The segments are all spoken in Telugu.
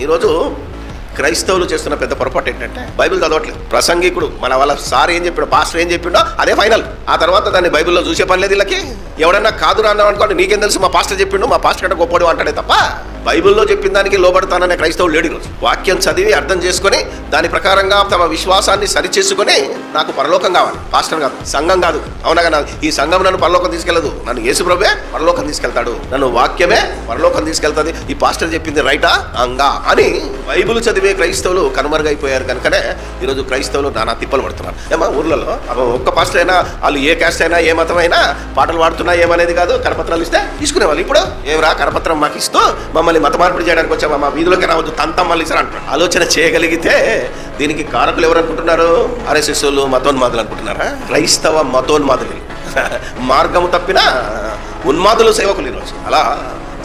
ఈరోజు క్రైస్తవులు చేస్తున్న పెద్ద పొరపాటు ఏంటంటే బైబిల్ చదవట్లేదు. ప్రసంగికుడు మన వాళ్ళ సార్ ఏం చెప్పాడో, పాస్టర్ ఏం చెప్పిండో అదే ఫైనల్. ఆ తర్వాత దాన్ని బైబిల్లో చూసే పని లేదు వీళ్ళకి. ఎవడన్నా కాదురా అన్నాం అనుకోండి, నీకేం తెలుసు మా పాస్టర్ చెప్పిండు, మా పాస్టర్ కంటే గొప్పడు అంటాడే తప్ప బైబిల్లో చెప్పిన దానికి లోబడతాననే క్రైస్తవులు లేడు ఈరోజు. వాక్యం చదివి అర్థం చేసుకొని దాని ప్రకారంగా తమ విశ్వాసాన్ని సరిచేసుకొని నాకు పరలోకం కావాలి, పాస్టర్ కాదు, సంఘం కాదు. అవునా కదా, ఈ సంఘం నన్ను పరలోకం తీసుకెళ్ళదు, నన్ను యేసు ప్రభువే పరలోకం తీసుకెళ్తాడు, నన్ను వాక్యమే పరలోకం తీసుకెళ్తుంది, ఈ పాస్టర్ చెప్పింది రైటా అంగా అని బైబిల్ చదివే క్రైస్తవులు కనుమరుగైపోయారు. కనుకనే ఈరోజు క్రైస్తవులు నానా తిప్పలు పడుతున్నారు. ఏమా ఊర్లలో ఒక్క పాస్టర్ అయినా, వాళ్ళు ఏ క్యాస్ట్ అయినా ఏ మతం అయినా పాటలు పాడుతున్నా ఏమనేది కాదు, కరపత్రాలు ఇస్తే తీసుకునేవాళ్ళు. ఇప్పుడు ఏమరా కరపత్రం మాకు ఇస్తూ మమ్మల్ని మత మార్పిడి చేయడానికి వచ్చామా, మా వీధిలోకి రావద్దు, తంతం మళ్ళీ సార్ అంటారు. ఆలోచన చేయగలిగితే దీనికి కారకులు ఎవరు అనుకుంటున్నారు? RSS వాళ్ళు మతోన్మాదులు అనుకుంటున్నారా? క్రైస్తవ మతోన్మాదులు, మార్గము తప్పిన ఉన్మాదులు సేవకులు ఈరోజు అలా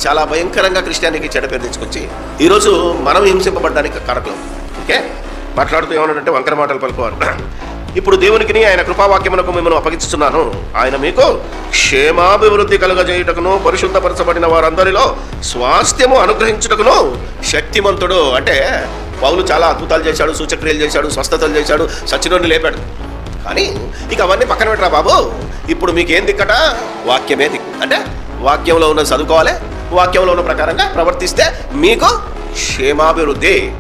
చాలా భయంకరంగా క్రిస్టియానికి చెడ్డ పేరు తెచ్చుకొచ్చి ఈరోజు మనం హింసింపబడడానికి కారకులు. ఓకే, మాట్లాడుతూ ఏమన్నాడంటే వంకర మాటలు పలుకువారు. ఇప్పుడు దేవునికి ఆయన కృపావాక్యమునకు మిమ్మల్ని అప్పగించుతున్నాను. ఆయన మీకు క్షేమాభివృద్ధి కలుగజేయుటకును పరిశుద్ధపరచబడిన వారందరిలో స్వాస్థ్యము అనుగ్రహించుటకును శక్తిమంతుడు. అంటే పౌలు చాలా అద్భుతాలు చేశాడు, సూచక్రియలు చేశాడు, స్వస్థతలు చేశాడు, సచ్చినోడిని లేపాడు. కానీ ఇక అవన్నీ పక్కన పెట్టరా బాబు, ఇప్పుడు మీకేం దిక్కట? వాక్యమే దిక్కు. అంటే వాక్యంలో ఉన్న చదువుకోవాలి, వాక్యంలో ఉన్న ప్రకారంగా ప్రవర్తిస్తే మీకు క్షేమాభివృద్ధి.